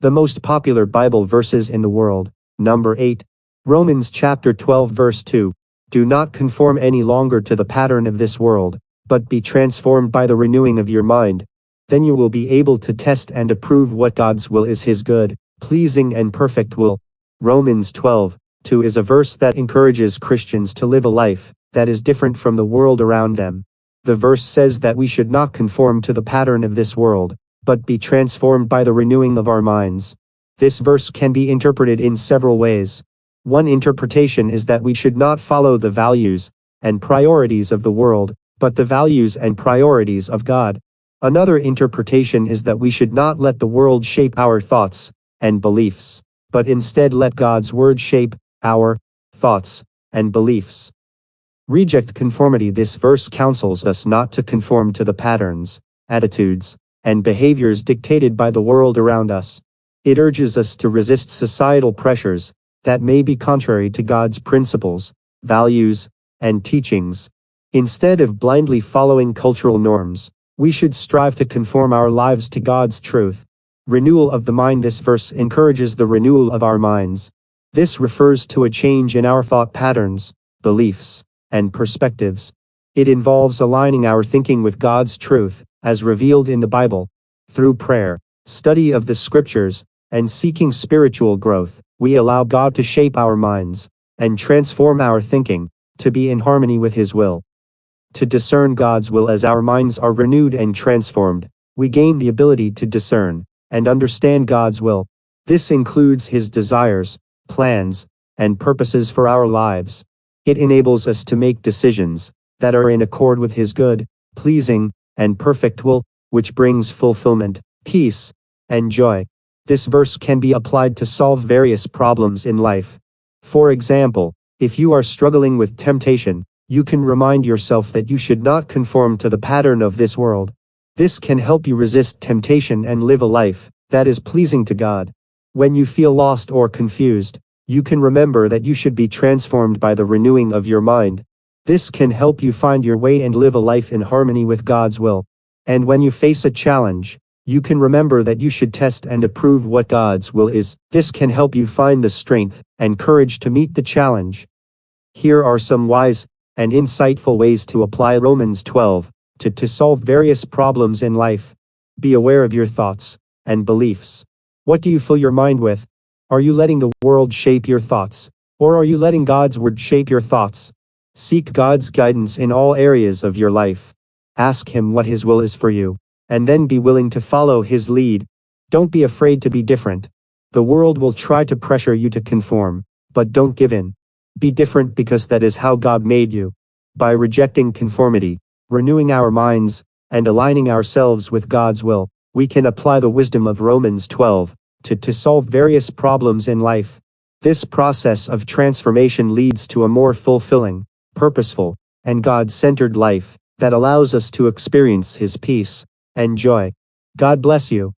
The most popular Bible verses in the world. Number 8. Romans chapter 12 verse 2. Do not conform any longer to the pattern of this world, but be transformed by the renewing of your mind. Then you will be able to test and approve what God's will is, his good, pleasing and perfect will. Romans 12:2 is a verse that encourages Christians to live a life that is different from the world around them. The verse says that we should not conform to the pattern of this world, but be transformed by the renewing of our minds. This verse can be interpreted in several ways. One interpretation is that we should not follow the values and priorities of the world, but the values and priorities of God. Another interpretation is that we should not let the world shape our thoughts and beliefs, but instead let God's word shape our thoughts and beliefs. Reject conformity. This verse counsels us not to conform to the patterns, attitudes, and behaviors dictated by the world around us. It urges us to resist societal pressures that may be contrary to God's principles, values, and teachings. Instead of blindly following cultural norms, we should strive to conform our lives to God's truth. Renewal of the mind. This verse encourages the renewal of our minds. This refers to a change in our thought patterns, beliefs, and perspectives. It involves aligning our thinking with God's truth, as revealed in the Bible. Through prayer, study of the scriptures, and seeking spiritual growth, we allow God to shape our minds and transform our thinking to be in harmony with his will. To discern God's will. As our minds are renewed and transformed, we gain the ability to discern and understand God's will. This includes his desires, plans, and purposes for our lives. It enables us to make decisions that are in accord with his good, pleasing, and perfect will, which brings fulfillment, peace, and joy. This verse can be applied to solve various problems in life. For example, if you are struggling with temptation, you can remind yourself that you should not conform to the pattern of this world. This can help you resist temptation and live a life that is pleasing to God. When you feel lost or confused, you can remember that you should be transformed by the renewing of your mind. This can help you find your way and live a life in harmony with God's will. And when you face a challenge, you can remember that you should test and approve what God's will is. This can help you find the strength and courage to meet the challenge. Here are some wise and insightful ways to apply Romans 12 to solve various problems in life. Be aware of your thoughts and beliefs. What do you fill your mind with? Are you letting the world shape your thoughts, or are you letting God's word shape your thoughts? Seek God's guidance in all areas of your life. Ask him what his will is for you, and then be willing to follow his lead. Don't be afraid to be different. The world will try to pressure you to conform, but don't give in. Be different because that is how God made you. By rejecting conformity, renewing our minds, and aligning ourselves with God's will, we can apply the wisdom of Romans 12 to solve various problems in life. This process of transformation leads to a more fulfilling, purposeful, and God-centered life that allows us to experience his peace and joy. God bless you.